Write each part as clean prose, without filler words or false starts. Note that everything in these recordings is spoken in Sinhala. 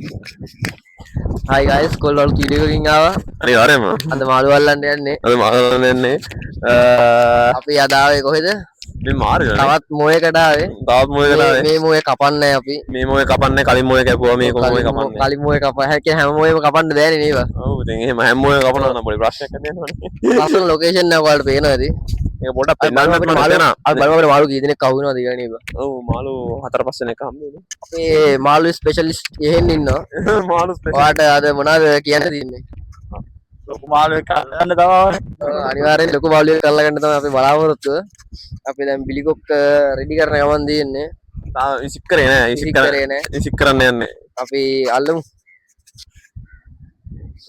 Hi guys, call out video එකකින් ආවා. අනිවාර්යයෙන්ම. අද මාළු අල්ලන්න යන්නේ. අද මාළු අල්ලන්න යන්නේ. අපි අද ආවේ කොහෙද? මේ මාර්ගනේ. තවත් මොයකට ආවේ. තවත් මොයකට ආවේ. මේ මොය කපන්නේ අපි. මේ මොය කපන්නේ කලින් මොය කැපුවා මේක මොය කපන්නේ. කලින් මොය කපා හැකිය හැම මොයම කපන්න බෑනේ නේද? ඔව් ඉතින් එහෙම හැම මොය කපනවා නම් පොඩි ප්‍රශ්නයක් ඇතිවෙනවනේ. ලස්සන ලොකේෂන් එක ඔයාලට පේනවා ඉතින්. ඒක පොඩ්ඩක් පෙන්නන්න අපිට මාළු අපි බලමු මාළු කී දෙනෙක් කවු වෙනවද කියලා නේද? ඔව් මාළු 4-5 දෙනෙක් හම්බ වෙනවා. අපේ මාළු ස්පෙෂලිස්ට් එහෙන් ඉන්නවා. මාළු ස්පෙෂල්. ඔයාට අද මොනවද කියන්න තියෙන්නේ? ලොකු මාළු එක අල්ලන්න තමයි. අනිවාර්යෙන් ලොකු මාළු එක අල්ලගන්න තමයි අපි බලාපොරොත්තුව. අපි දැන් බිලිකොක් රෙඩි කරන ගමන් තියෙන්නේ. තාම ඉසික් කරේ නෑ. ඉසික් කරන්න යන්නේ. අපි අල්ලමු.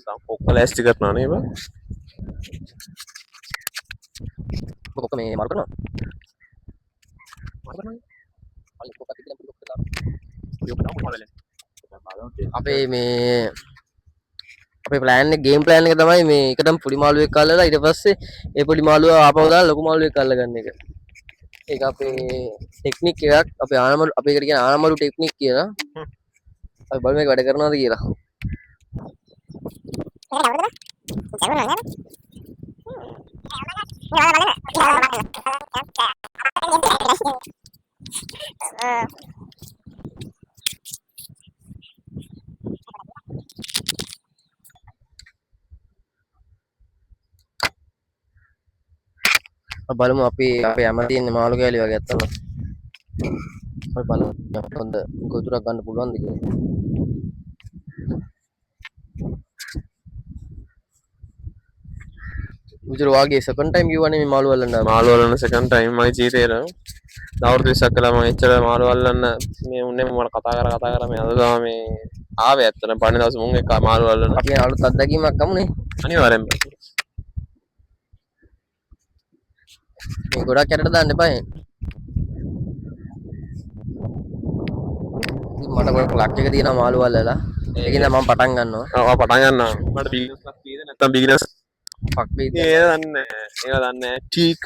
තාම කොක්ක ලෑස්ති කරනවා නේද? කොක්ක මේ මාරු කරනවා. අල්ල කොක්ක තිබෙන පුඩු අපේ මේ අපේ ප්ලෑන් එක ගේම් ප්ලෑන් එක තමයි මේ එකටම පොඩි මාළුවෙක් අල්ලලා ඊට පස්සේ ඒ පොඩි මාළුව ආපහු දාලා ලොකු මාළුවෙක් අල්ලගන්න එක. ඒක අපේ ටෙක්නික් එකක්. අපේ ආනමඩු අපි ඒකට කියන ආනමඩු ටෙක්නික් කියලා. අපි බලමු මේක වැඩ කරනවද කියලා. බලමු අපි අපේ හැම තියෙන මාළු කෑලි වගේ අත්තම අපි බලමු හොඳ ගොදුරක් ගන්න පුළුවන්ද කියලා. විතර වාගේ සෙකන්ඩ් ටයිම් කියවනේ මේ මාළු අල්ලන්න. මාළු අල්ලන්න සෙකන්ඩ් ටයිම් මගේ ජීවිතේට අවුරුදු 20ක් කළා මම එච්චර මාළු අල්ලන්න මේ උන්නේ මම කතා කර මේ අද තමයි මේ ආවේ ඇත්තට පන්නේ දවස් මුන් එක්ක මාළු අල්ලන්න. අපි අලුත් අත්දැකීමක් ගමුනේ. අනිවාර්යෙන්ම. මේ ගොඩක් යටට දාන්න එපා. මට ගොඩක් ලක් එක තියෙනවා මාළු අල්ලලා. ඒකින්ද මම පටන් ගන්නවා. ඔව් පටන් ගන්නවා. මට බිග්නස් ලක් කීයද නැත්නම් බිග්නස් ෆක් බීත්. ඒක දන්නේ ඒක දන්නේ ටීක්.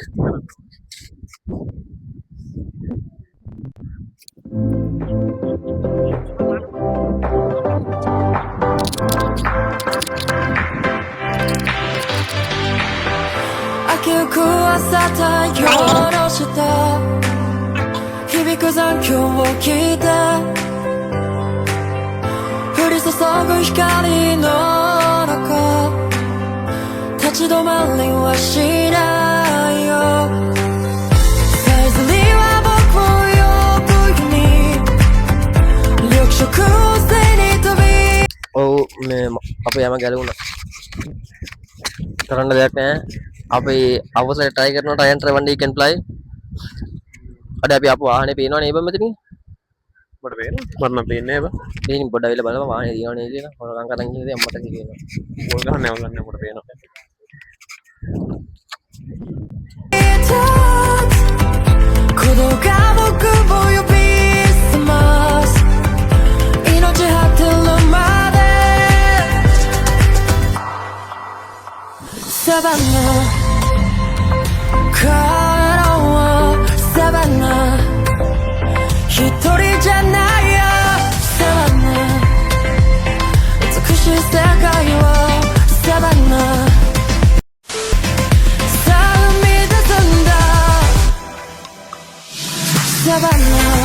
ඔව් මේ අපේ යම ගැලවුණා. කරන්න දෙයක් නැහැ. අපි අවසරය try කරනවා try and try one day can fly. අද අපි ආපු වාහනේ පේනවනේ මේ බම් මෙතනින්. මට පේනවා. මට නම් පේන්නේ නැහැ බා. ඉතින් පොඩ්ඩක් වෙලා බලමු වාහනේ දිනවනේ කියලා. හොරගම් කරන් ඉන්නේ අම්මට කියනවා. මොල් ගහන්නේ මට පේනවා. Savannah, color와 Savannah, 히토리잖아요. Savannah,美しい世界を Savannah, 삶이 되선다. Savannah.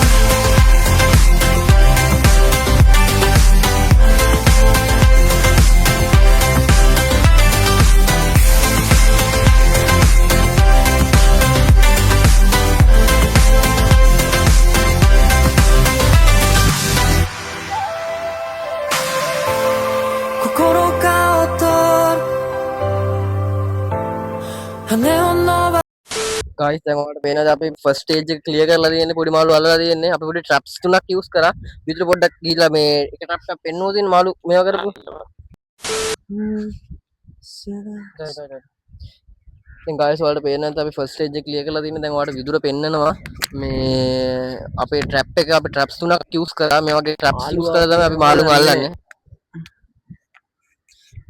guys දැන් ඔයාලට පේනද අපි ෆස්ට් ස්ටේජ් එක ක්ලියර් කරලා තියෙන්නේ පොඩි මාළු අල්ලලා තියෙන්නේ අපි පොඩි ට්‍රැප්ස් තුනක් යූස් කරා විතර පොඩ්ඩක් ගිහලා මේ එක ට්‍රැප් එකක් පෙන්නුවා තියෙන මාළු මේවා කරපු දැන් guys ඔයාලට පේන්නේ නැත්නම් අපි ෆස්ට් ස්ටේජ් එක ක්ලියර් කරලා තියෙන්නේ දැන් ඔයාලට විදුර පෙන්නනවා මේ අපේ ට්‍රැප් එක අපි ට්‍රැප්ස් තුනක් යූස් කරා මේ වගේ ට්‍රැප්ස් යූස් කරලා තමයි අපි මාළු අල්ලන්නේ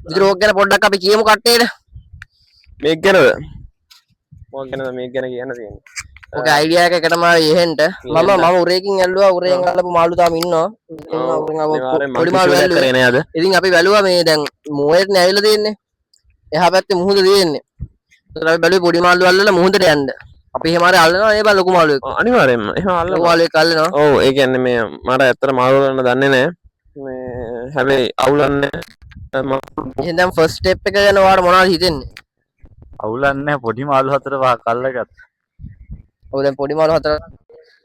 විදුර ඕක ගැන පොඩ්ඩක් අපි කියමු කට්ටියට මේක ගැනද මොකක් ගැනද මේක ගැන කියන්න තියෙන්නේ ඔකේ අයිඩියා එකකටම එහෙන්ට මම උරේකින් ඇල්ලුවා උරෙන් අල්ලපු මාළු තාම ඉන්නවා පොඩි මාළු ඇල්ලුවේ නේද ඉතින් අපි බැලුවා මේ දැන් මුහුදට ඇවිල්ලා තියෙන්නේ එහා පැත්තේ මුහුද තියෙන්නේ ඒතර අපි බැලුවේ පොඩි මාළු අල්ලලා මුහුදට යන්න අපි එහෙම හරි අල්ලනවා ඒ බා ලොකු මාළු එක අනිවාර්යෙන්ම එහෙම අල්ලනවා ලොකු මාළු එක අල්ලනවා ඔව් ඒ කියන්නේ මේ මට ඇත්තට මාළු ගන්න දන්නේ නැහැ මේ හැබැයි අවුලන්නේ එහෙනම් දැන් ෆස්ට් ස්ටෙප් එක ගැන ඔයාලට මොනවද හිතෙන්නේ අවුලන්නේ පොඩි මාළු 4-5 අල්ලගත්තා. ඔව් දැන් පොඩි මාළු හතරක්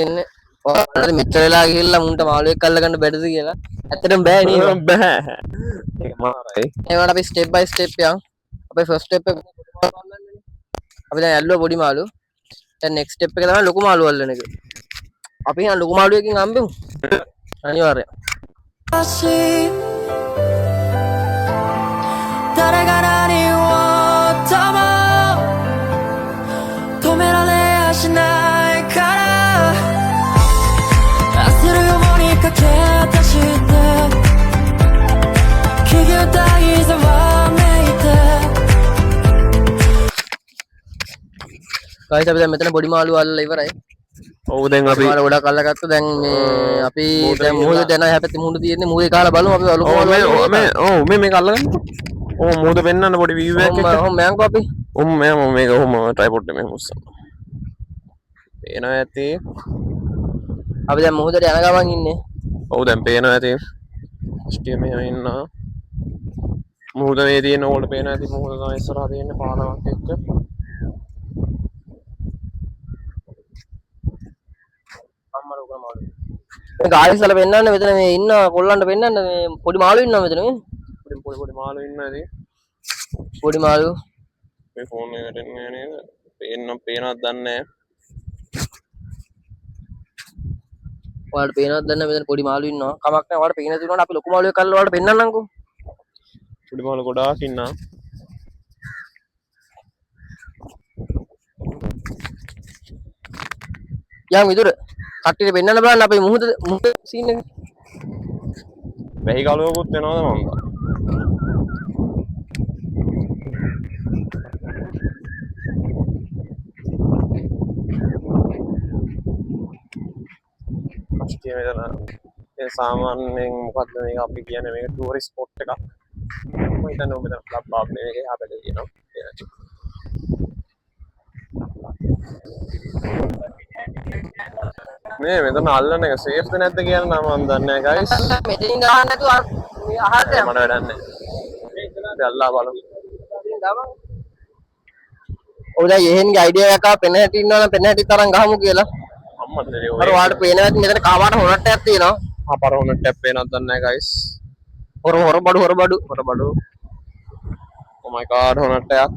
ඉන්නේ ඔයාලට මෙච්චර වෙලා ගිහිල්ලා මුන්ට මාළු එක අල්ල ගන්න බැරිද කියලා ඇත්තටම බෑ නේද බෑ ඒක මාරයි ඒවට අපි ස්ටෙප් බයි ස්ටෙප් යන් අපේ ෆස්ට් ස්ටෙප් එක අපි දැන් ඇල්ලුවා පොඩි මාළු දැන් නෙක්ස්ට් ස්ටෙප් එක තමයි ලොකු මාළු අල්ලන එක අපි යන් ලොකු මාළුවකින් හම්බෙමු අනිවාර්යයෙන් 誰が何をとも止められやしないから焦るように駆け出して気球体ざわめいて guys අපි දැන් මෙතන පොඩි මාළු අල්ලලා ඉවරයි ඔව් දැන් අපි මාළු ගොඩක් අල්ලගත්තා දැන් මේ අපි දැන් මුහුද දැන් එහා පැත්තේ මුහුද තියෙන්නේ මුහුදේ කාලා බලමු අපි ලොකු මාළු මේ මේක අල්ලගන්න ඕ මුහුද පෙන්නන්න පොඩි view එකක් එක්ක ඔහොම මෑන්කෝ අපි මම මේක ඔහොම tripod එකේ මෙහෙම උස්සන්න පේනවා ඇති අපි දැන් මුහුදට යන ගමන් ඉන්නේ ඔව් දැන් පේනවා ඇති ස්ටිය මෙහෙම ඉන්නවා මුහුද මේ තියෙන ඕකට පේනවා ඇති මුහුද තමයි ඉස්සරහා තියෙන්නේ පාරක් එක්ක අම්මර උගම මාළු මේ ගාලිසල පෙන්නන්න මෙතන මේ ඉන්න කොල්ලන්ට පෙන්නන්න මේ පොඩි මාළු ඉන්නවා මෙතන මේ පොඩි මාළු ඉන්නවා ඇති පොඩි මාළු මේ ෆෝන් එකට එන්නේ නේද පේනවද දන්නේ ඔයාලට පේනවද දන්නේ මෙතන පොඩි මාළු ඉන්නවා කමක් නැහැ ඔයාලට පේන තුනට අපි ලොකු මාළු එකක් අල්ලලා ඔයාලට පෙන්නන්නම්කෝ පොඩි මාළු ගොඩාක් ඉන්නවා යම් විදුර කට්ටියට පෙන්නන්න බලන්න අපේ මුහුද සීන් එක වෙහි කලුවකුත් වෙනවද මන්ද අස්තිය මෙතන ඒ සාමාන්‍යයෙන් මොකද්ද මේක අපි කියන්නේ මේක ටූරිස්ට් ස්පොට් එකක් මම හිතන්නේ මෙතන ක්ලබ් බාබ් මේක එහා පැත්තේ තියෙනවා මේ මෙතන අල්ලන එක සේෆ්ද නැද්ද කියන නම මම දන්නේ නැහැ ගයිස් මෙතනින් ගහන්න නැතුව මේ අහන්න යන්න මට වැඩක් නැහැ අල්ලා බලමු ඔව් දැන් එහෙන්ගේ අයිඩියා එකක් ආව පෙන හැටි ඉන්නවා නම් පෙන හැටි තරම් ගහමු කියලා අම්මද අර ඔයාලට පේනවා ඇති මෙතන කාවාට හොරට්ටයක් තියෙනවා අපරෝන ටැප් වෙනවද දන්නේ නැහැ ගයිස් හොරබඩු oh my god හොනට්ටයක්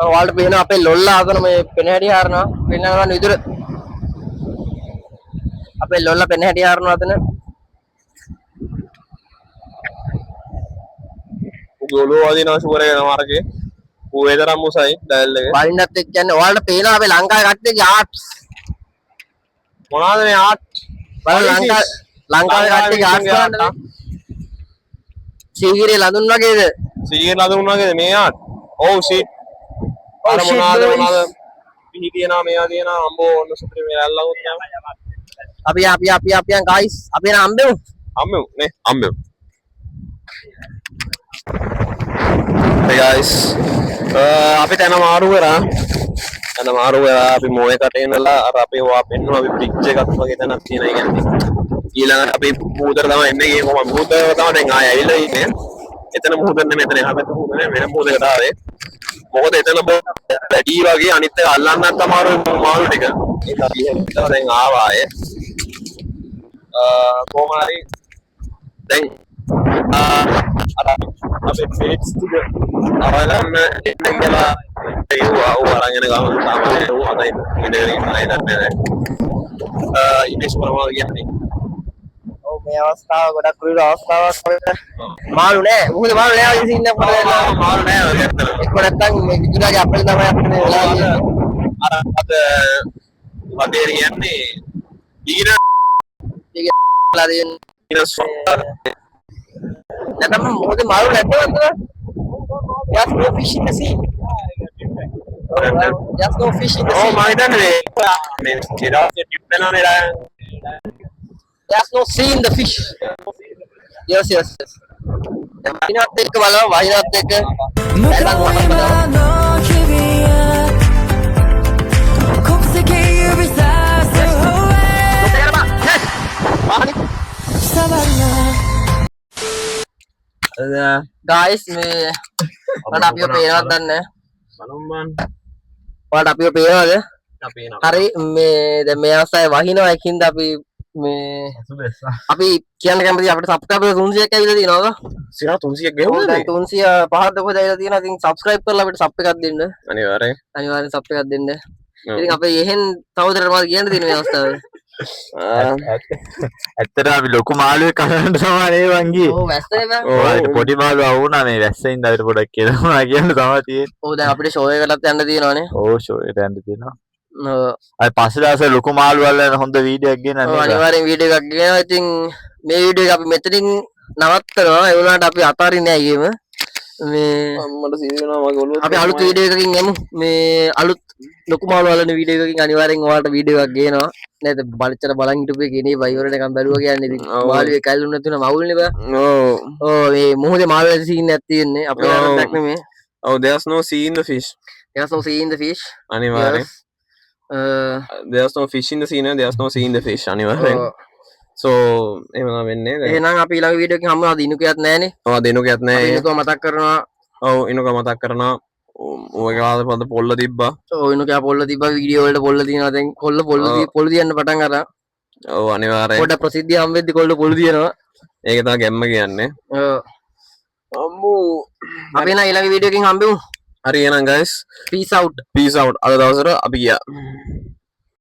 ඔයාලට පේනවා අපේ ලොල්ලා අතන මේ පෙන හැටි හරනවා පෙන්නනවා ගන්න විදුර අපේ ලොල්ලා පෙන හැටි හරනවා අතන උගලෝ වදිනවා ෂුවර් එක මාර්ගේ ඌ වේදරම් මුසයි ඩයල් එකේ වයින්නත් එක්ක කියන්නේ ඔයාලට පේනවා අපේ ලංකාවේ කට්ටියගේ ආර්ට්ස් මොනවාද මේ ආර්ට් බලන්න ලංකාවේ කට්ටියගේ ආර්ට්ස් බලන්න සීගිරේ ලඳුන් වගේද සීගිරේ ලඳුන් වගේද මේ ආර්ට් ඔව් ෂීට් අර මොනවාද පිහි තියනවා මේවා තියනවා අම්බෝ ඔන්න සුප්‍රීම ඇල්ලවුත් යනවා අපි ගයිස් අපි න හම්බෙමු නේ hey guys අපි තන මාරු කරා අපි මොයේ කටේ ඉඳලා අර අපේ වා පෙන්නුවා අපි බ්‍රිජ් එකක් වගේ තැනක් තියෙනවා කියන්නේ ඊළඟට අපි මුහුදට තමයි එන්නේ ගියේ කොහොම මුහුද තමයි දැන් ආයෙ ඇවිල්ලා ඉන්නේ එතන මුහුද නෙමෙයි මෙතන එහා පැත්ත මුහුද නෙමෙයි වෙන මුහුදකට ආවේ මොකද එතන වැඩි වගේ අනිත් එක අල්ලන්නත් අමාරු මාළු ටික ඒක අපි දැන් ආවා ආයේ කොහොම හරි දැන් අර අපේ ෆේට්ස් ටික අවලන්න ඉන්නලා ඒවා අරගෙන ගමු සාමාන්‍ය ඒවා හදයි ඉඳගෙන ඉන්නයි නැහැ ඉමේජ් කරනවා කියන්නේ ඔව් මේ අවස්ථාව ගොඩක් කුරුළු අවස්ථාවක් වගේ මාළු නෑ මොකද මාළු නෑ වගේ සීන් එකක් මාළු නෑ ඒක නැත්තම් මේ විදුරගේ අපේ තමයි අපිට මේ වෙලා අර අද වදේ කියන්නේ ඊන ලා දෙන නැත්නම් මොකද මාළු නැද්ද වන්ද? Yes, no fish in the sea. there's no fish in the O sea. මම හිතන්නේ මේ ඉරාසිය ටිප් වෙනවා නේද There's no sea in the fish. Yes, yes, yes. වහිනවත් එක්ක බලව වහිනවත් එක්ක 向こう今の日々へ国籍指さす方へサバナ guys මේ මට අපිව පේනවද දන්නේ බලමු ඔයාලට අපිව පේනවද අපි එනවා හරි මේ දැන් මේ අවස්ථාවේ වහිනවා ඒකින්ද අපි මේ අපි කියන්න කැමති අපිට සබ්ස්ක්‍රයිබර් 300ක් ඇවිල්ලා තියෙනවා සිරා 300ක් ඔව් ගෙවුවද දැන් 305ක් කොහෙද ඇවිල්ලා තියෙනවා ඉතින් සබ්ස්ක්‍රයිබ් කරලා අපිට සබ් එකක් දෙන්න අනිවාර්යෙන් සබ් එකක් දෙන්න ඉතින් අපි එහෙන් තවදුරටත් මොකද කියන්න තියෙන මේ අවස්ථාවේ ඇත්තට අපි ලොකු මාළුවෙක් කරන්න තමයි නේ වංගී. ඔව් වැස්සේ බං ඔව් අපිට පොඩි මාළුවා වුණා මේ වැස්සෙන් අපිට පොඩක් කියලා කියන්න තමයි තියෙන්නේ. ඔව් දැන් අපිට ෂෝ එකකටත් යන්න තියෙනවානේ ඕ ෂෝ එකට යන්න තියෙනවා. ඔව් අය පස්සේ දවසේ ලොකු මාළුවල් හොඳ වීඩියෝ එකක් ගෙනන්න ඔව් නේද? අනිවාර්යෙන් වීඩියෝ එකක් ගෙනවා ඉතින් මේ වීඩියෝ එක අපි මෙතනින් නවත්තනවා ඒ වුණාට අපි අතාරින්නේ නැහැ ගේම මේ මට සිහි වෙනවා මගේ ඔළුව අපි අලුත් වීඩියෝ එකකින් එමු මේ අලුත් ලොකු මාළු වලන වීඩියෝ එකකින් අනිවාර්යෙන් ඔයාලට වීඩියෝ එකක් ගේනවා නේද බලච්චර බලන් හිටපු එකේ නේ බයිවරට එකක් බැලුවා කියන්නේ ඉතින් ඔව්. මාළුවේ කැල්ලුන නැතුන මවුල්නේ බා ඔව් ඕ මේ මොහොතේ මාළුවේ සීන් එකක් තියෙන්නේ අපේ ඔව්. අරක් නෙමෙයි ඔව් there's no sea in the fish there's no sea in the fish අනිවාර්යෙන් yes. there's no fish in the sea there's no sea in the fish අනිවාර්යෙන් so එහෙම නම් වෙන්නේ දැන් එහෙනම් අපි ඊළඟ වීඩියෝ එකකින් හම්බ වෙනවා දිනුකයක් නැහනේ ඔය දෙනුකයක් අපි නැහැ දිනුකව මතක් කරනවා ඔව් ඉනුක මතක් කරනවා ඔයගේ ආද පොල්ල තිබ්බා ඔව් දිනුකයා පොල්ල තිබ්බා වීඩියෝ වලට පොල්ල තියෙනවා දැන් කොල්ල පොල්ල තියන්න පටන් අරන් ඔව් අනිවාර්යෙන් පොඩ ප්‍රසිද්ධිය හම් වෙද්දි කොල්ල පොල්ල තියනවා ඒක තමයි ගැම්ම කියන්නේ ඔව් අම්මෝ අපි එන ඊළඟ වීඩියෝ එකකින් හම්බෙමු හරි එහෙනම් guys peace out peace out අද දවසට අපි ගියා